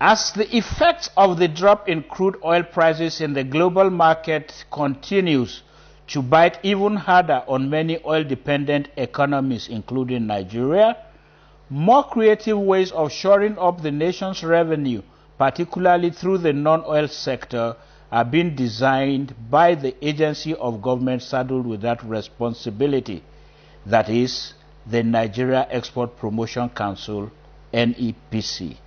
As the effects of the drop in crude oil prices in the global market continues to bite even harder on many oil-dependent economies, including Nigeria, more creative ways of shoring up the nation's revenue, particularly through the non-oil sector, are being designed by the agency of government saddled with that responsibility, that is, the Nigeria Export Promotion Council, NEPC.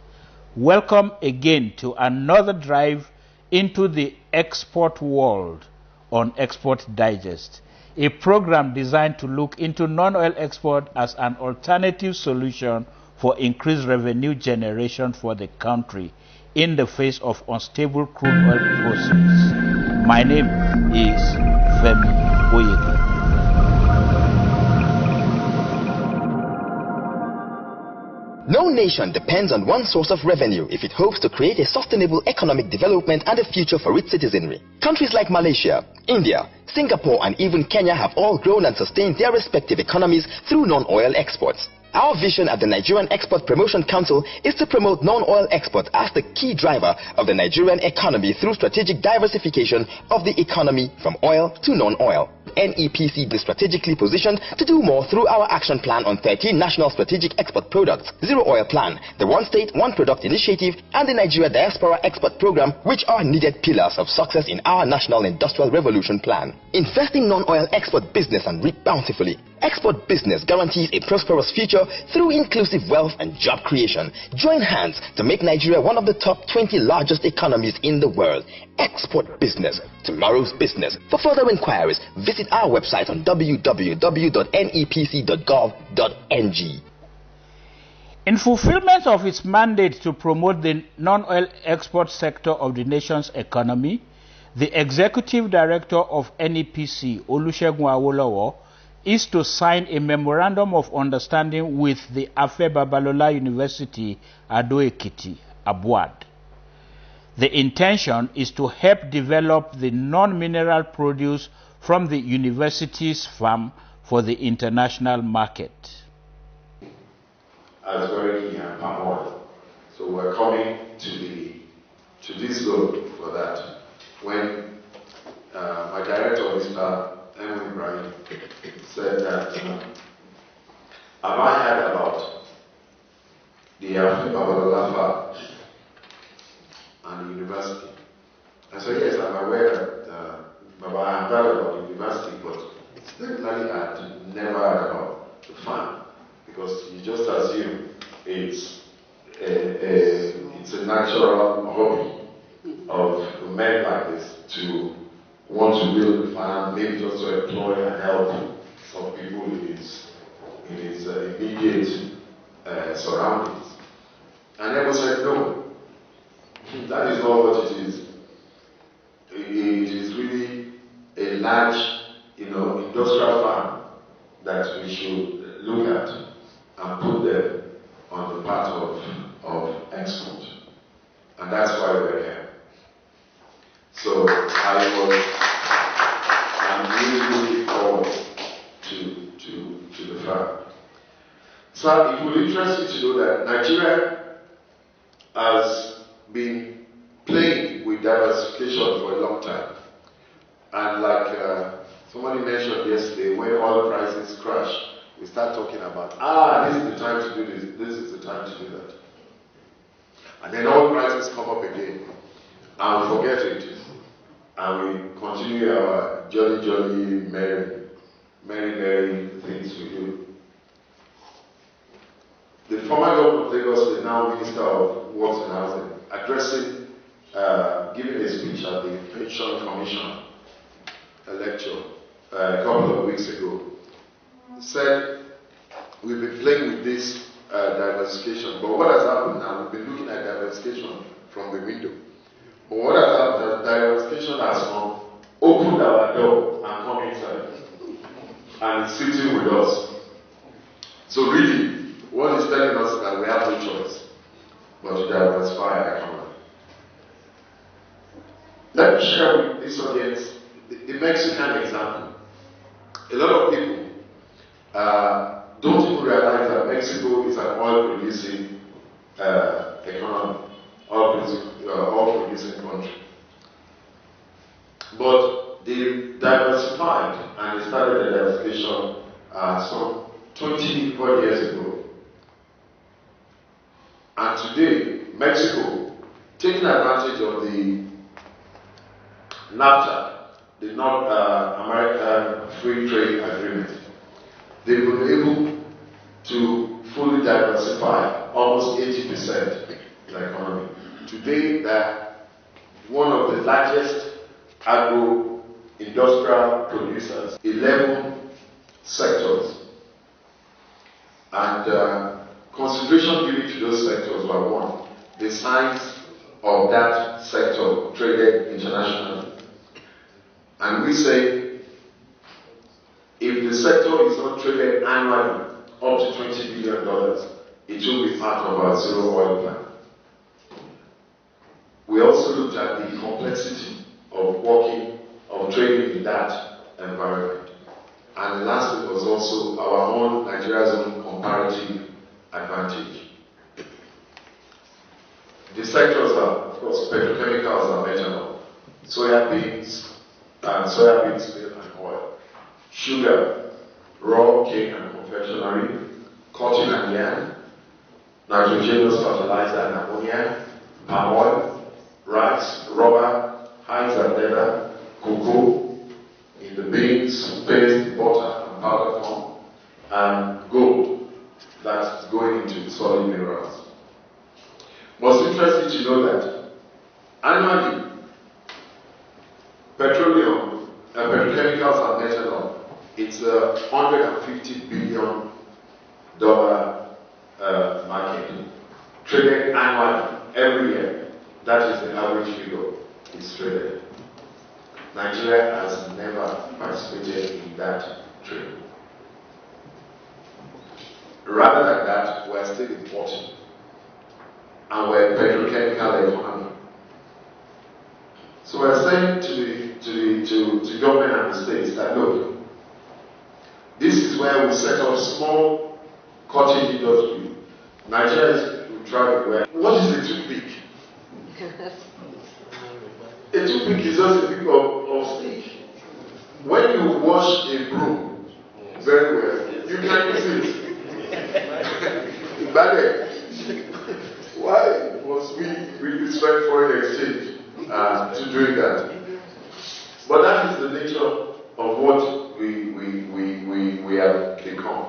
Welcome again to another drive into the export world on Export Digest, a program designed to look into non-oil export as an alternative solution for increased revenue generation for the country in the face of unstable crude oil proceeds. My name is Femi Oyeke. No nation depends on one source of revenue if it hopes to create a sustainable economic development and a future for its citizenry. Countries like Malaysia, India, Singapore, and even Kenya have all grown and sustained their respective economies through non-oil exports. Our vision at the Nigerian Export Promotion Council is to promote non-oil exports as the key driver of the Nigerian economy through strategic diversification of the economy from oil to non-oil. NEPC is strategically positioned to do more through our action plan on 13 national strategic export products, Zero Oil Plan, the One State, One Product Initiative, and the Nigeria Diaspora Export Program, which are needed pillars of success in our National Industrial Revolution Plan. Invest in non-oil export business and reap bountifully. Export business guarantees a prosperous future through inclusive wealth and job creation. Join hands to make Nigeria one of the top 20 largest economies in the world. Export business, tomorrow's business. For further inquiries, visit our website on www.nepc.gov.ng. In fulfillment of its mandate to promote the non-oil export sector of the nation's economy, the Executive Director of NEPC, Olusegun Awolowo, is to sign a memorandum of understanding with the Afe Babalola University, Ado-Ekiti, Abuad. The intention is to help develop the non-mineral produce from the university's farm for the international market. As working in palm oil. So we're coming to this road for that. When my director of Mr. Emily Ibrahim said that, have I heard about the Afe Babalola farm and the university? I said, yes, I'm aware that I have heard about the university, but definitely I had never heard about the farm, because you just assume it's a natural hobby of men like this to want to build a farm, maybe just to employ and help some people in his immediate surroundings. And everyone said, no, that is not what it is. It is really a large, industrial farm that we should look at and put them on the path of export. And that's why we're here. So I'm really looking forward to the farm. So it would interest you to know that Nigeria has been playing with diversification for a long time. And like somebody mentioned yesterday, when oil prices crash, we start talking about, this is the time to do this, this is the time to do that. And then oil prices come up again, and we forget it. And we continue our jolly, merry things we do. The former governor of Lagos, the now Minister of Works and Housing, giving a speech at the Pension Commission, a lecture a couple of weeks ago, said we've been playing with this diversification, but what has happened now, we've been looking at diversification from the window. But what has happened, diversification has opened our door and come inside and sitting with us. So really, what is telling us that we have no choice but to diversify our economy. Let me share with this audience the Mexican example. A lot of people don't even realize that Mexico is an oil-producing economy, oil industrialization some 20 odd years ago. And today, Mexico, taking advantage of the NAFTA, the North American Free Trade Agreement, they've been able to fully diversify almost 80% the economy. Today, they're one of the largest agro-industrial producers, 11 sectors, and consideration given to those sectors were one, the size of that sector traded internationally. And we say, if the sector is not traded annually up to $20 billion, it will be part of our zero oil plan. We also looked at the complexity of trading in that environment. And lastly was also our own Nigeria's own comparative advantage. The sectors are, of course, petrochemicals and methanol, soya beans meal and oil, sugar, raw cane and confectionery, cotton and yarn, nitrogenous fertilizer and ammonia, palm oil, rice, rubber, hides and leather, cocoa, in the beans, paste, butter and powder form, and gold that's going into solid minerals. What's interesting to know that annually, petroleum, petrochemicals and methanol, it's a $150 billion market, traded annually, every year. That is the average figure it's traded. Nigeria has never participated in that trade. Rather than that, we're still importing. And we're a petrochemical economy. So we're saying to government and the states that, look, this is where we set up small cottage industry. Nigeria is trying where. What is a toothpick? A toothpick is just a pick of stick. When you wash a broom very well, you can use it. Why must we really spend foreign exchange to doing that? But that is the nature of what we have become,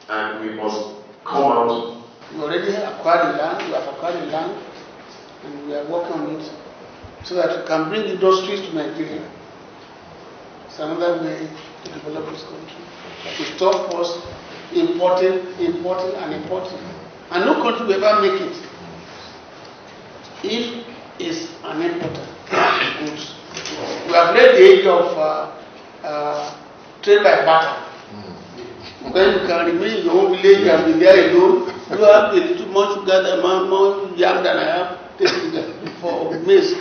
and we must come out. We already acquired the land, we have acquired the land, and we are working on it so that we can bring industries to Nigeria. It's another way to develop this country. To stop us importing. And no country will ever make it if it's an importer of goods. We have led the age of trade by barter. When you can remain in your own village and be there alone, you have a little more sugar, more yam than I have, take it for maize.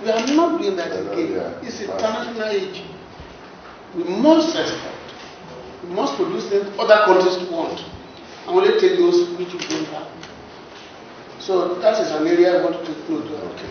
We are not doing that again. It's a international age. We must export. We must produce things other countries want. And only take those which we don't have. So that is an area I want to take note of. Okay.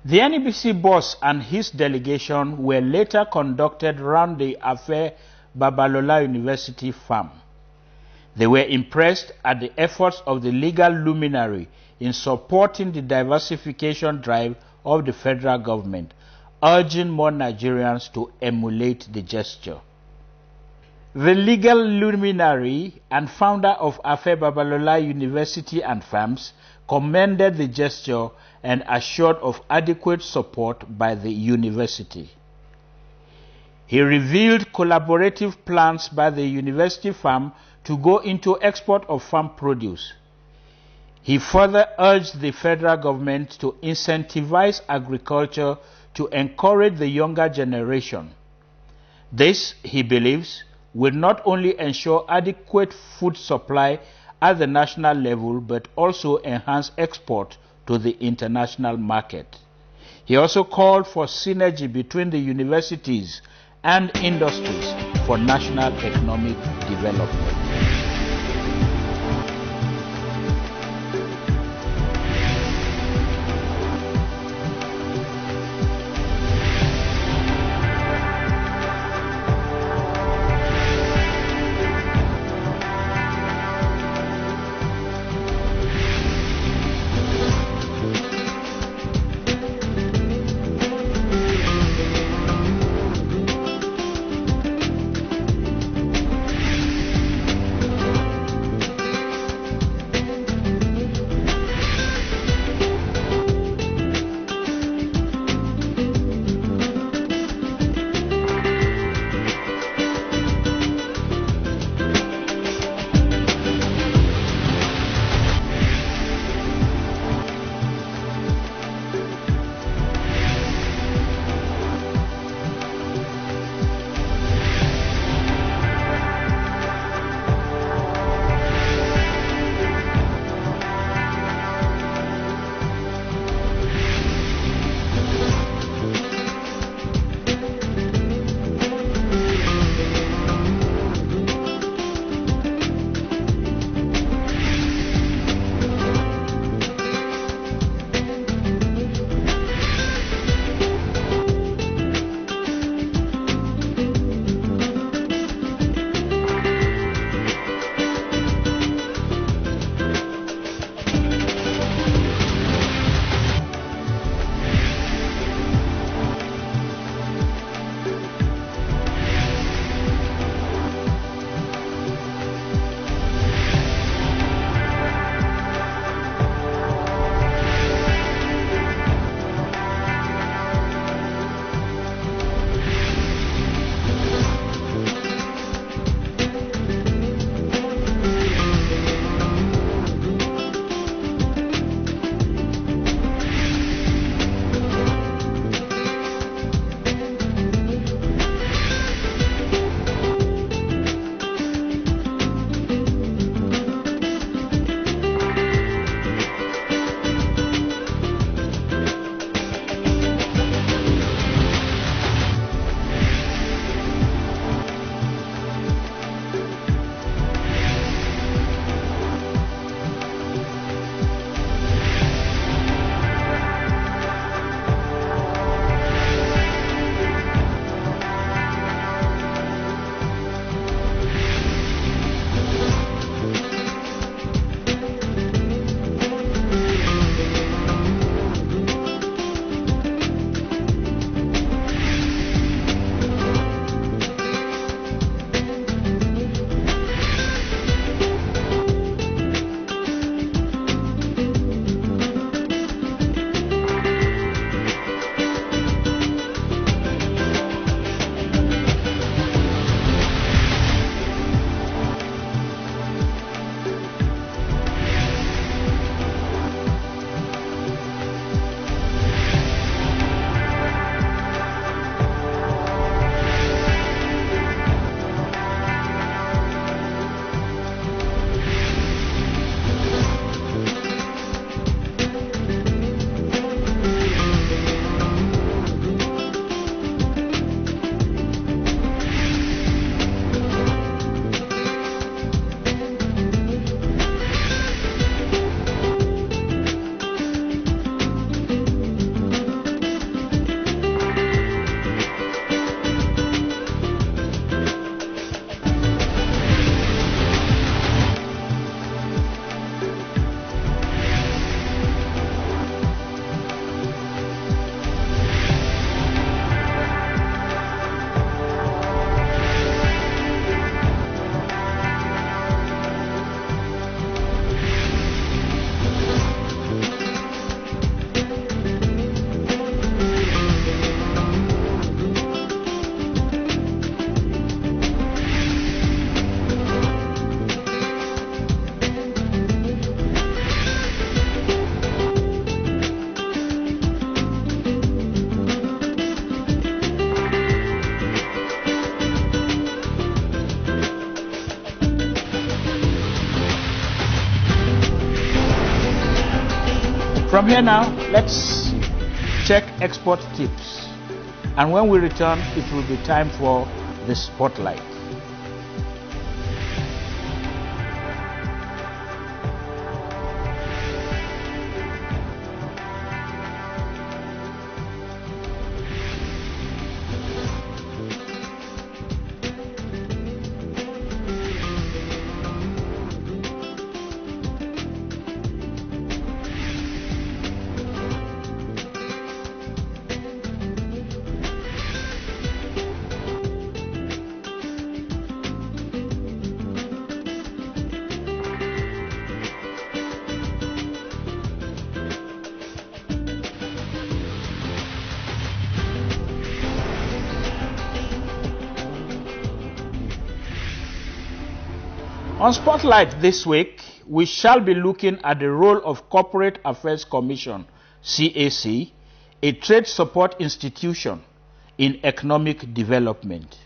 The NEBC boss and his delegation were later conducted round the Afe Babalola University farm. They were impressed at the efforts of the legal luminary in supporting the diversification drive of the federal government, urging more Nigerians to emulate the gesture. The legal luminary and founder of Afe Babalola University and Farms commended the gesture and assured of adequate support by the university. He revealed collaborative plans by the university farm to go into export of farm produce. He further urged the federal government to incentivize agriculture to encourage the younger generation. This, he believes, will not only ensure adequate food supply at the national level, but also enhance export to the international market. He also called for synergy between the universities and industries for national economic development. From here now, let's check export tips. And when we return, it will be time for the spotlight. On Spotlight this week, we shall be looking at the role of Corporate Affairs Commission, CAC, a trade support institution in economic development.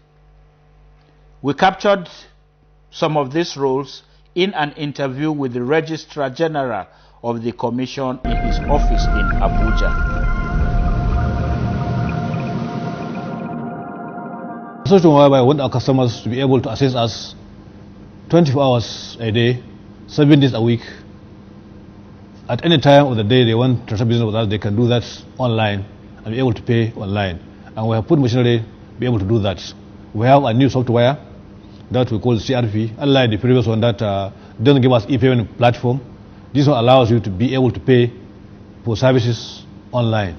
We captured some of these roles in an interview with the Registrar General of the Commission in his office in Abuja. Situation whereby we want our customers to be able to access us 24 hours a day, 7 days a week. At any time of the day they want to transact business with us, they can do that online and be able to pay online. And we have put machinery to be able to do that. We have a new software that we call CRP, unlike the previous one that doesn't give us e-payment platform. This one allows you to be able to pay for services online.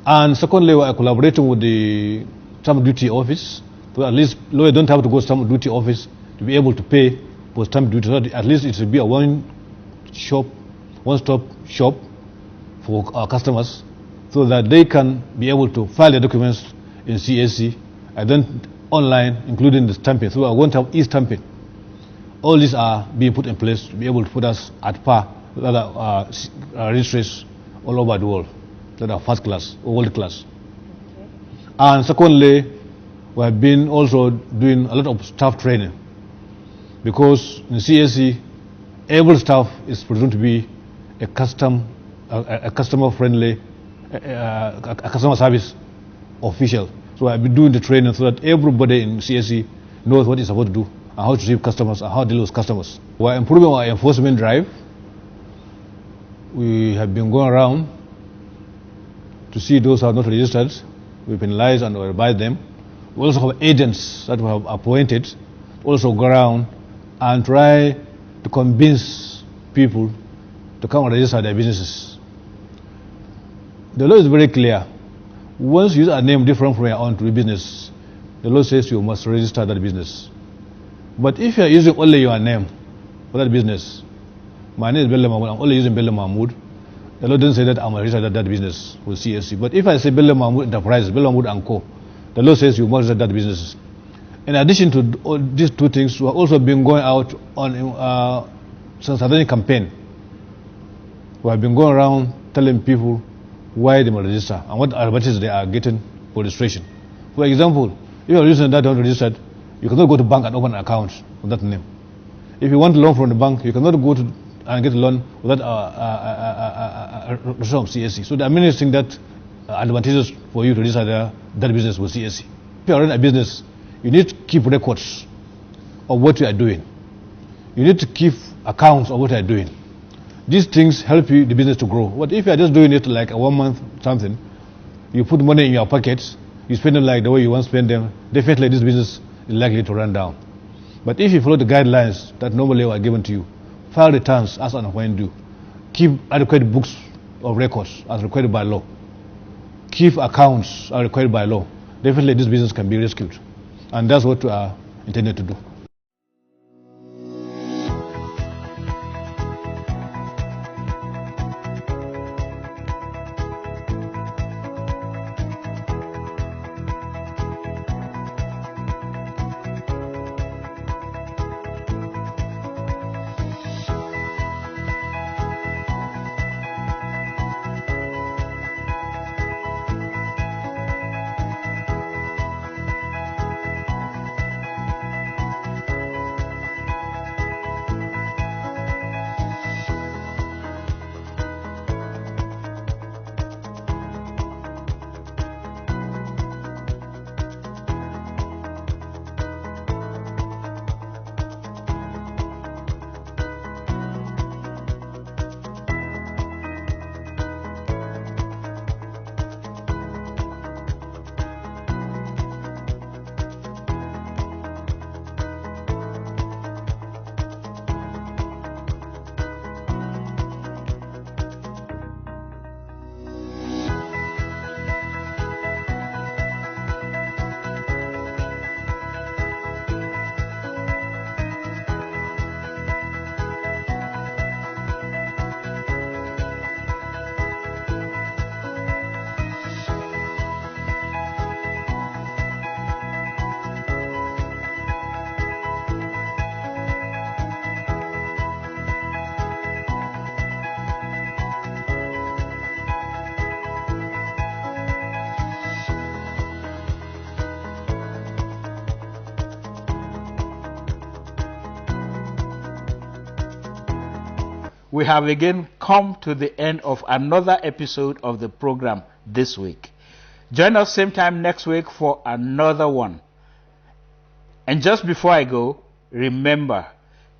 And secondly, we are collaborating with the stamp duty office, so at least lawyers don't have to go to stamp duty office to be able to pay for stamp duty. So at least it should be a one-stop shop for our customers, so that they can be able to file their documents in CAC and then online, including the stamping. So we are going to have e-stamping. All these are being put in place to be able to put us at par with other registries all over the world that are first class or world class. Okay. And secondly, we have been also doing a lot of staff training, because in CAC, every staff is presumed to be a customer-friendly, a customer service official. So I've been doing the training so that everybody in CAC knows what it's supposed to do and how to receive customers and how to deal with customers. We're improving our enforcement drive. We have been going around to see those who are not registered. We penalize and advise them. We also have agents that we have appointed, also go around and try to convince people to come and register their businesses. The law is very clear. Once you use a name different from your own to do business, the law says you must register that business. But if you are using only your name for that business, my name is Bello Mahmoud, I'm only using Bello Mahmoud, the law doesn't say that I'm registered that business with CAC. But if I say Bello Mahmoud Enterprises, Bello Mahmoud & Co., the law says you must register that business. In addition to all these two things, we have also been going out on Saturday campaign. We have been going around telling people why they must register and what advantages they are getting for registration. For example, if you are using that registered, you cannot go to bank and open an account with that name. If you want a loan from the bank, you cannot go to and get a loan without registration of CAC. So there are many things that are advantageous for you to register that business with CAC. If you are running a business, you need to keep records of what you are doing. You need to keep accounts of what you are doing. These things help you, the business, to grow. But if you are just doing it like a 1 month something, you put money in your pockets, you spend them like the way you want to spend them, definitely this business is likely to run down. But if you follow the guidelines that normally are given to you, file returns as and when due, keep adequate books of records as required by law, keep accounts as required by law, definitely this business can be rescued. And that's what we are intended to do. we have again come to the end of another episode of the program this week. Join us same time next week for another one. And just before I go, remember,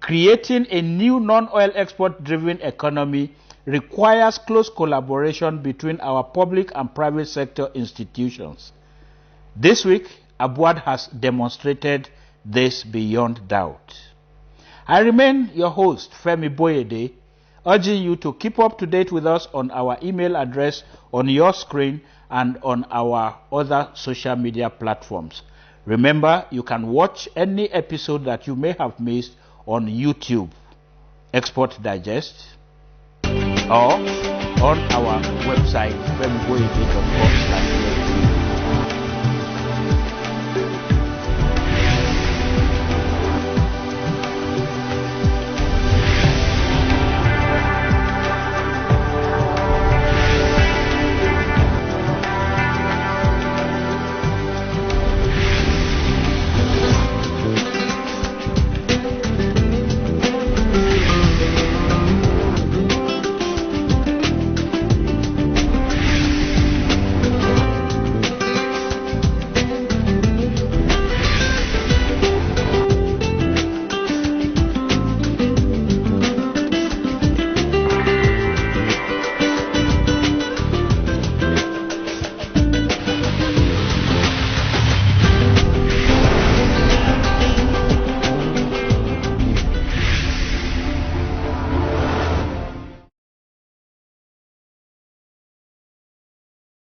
creating a new non-oil export-driven economy requires close collaboration between our public and private sector institutions. This week, ABUAD has demonstrated this beyond doubt. I remain your host, Femi Boyede, urging you to keep up to date with us on our email address on your screen and on our other social media platforms. Remember, you can watch any episode that you may have missed on YouTube, Export Digest, or on our website, femiboyede.com/.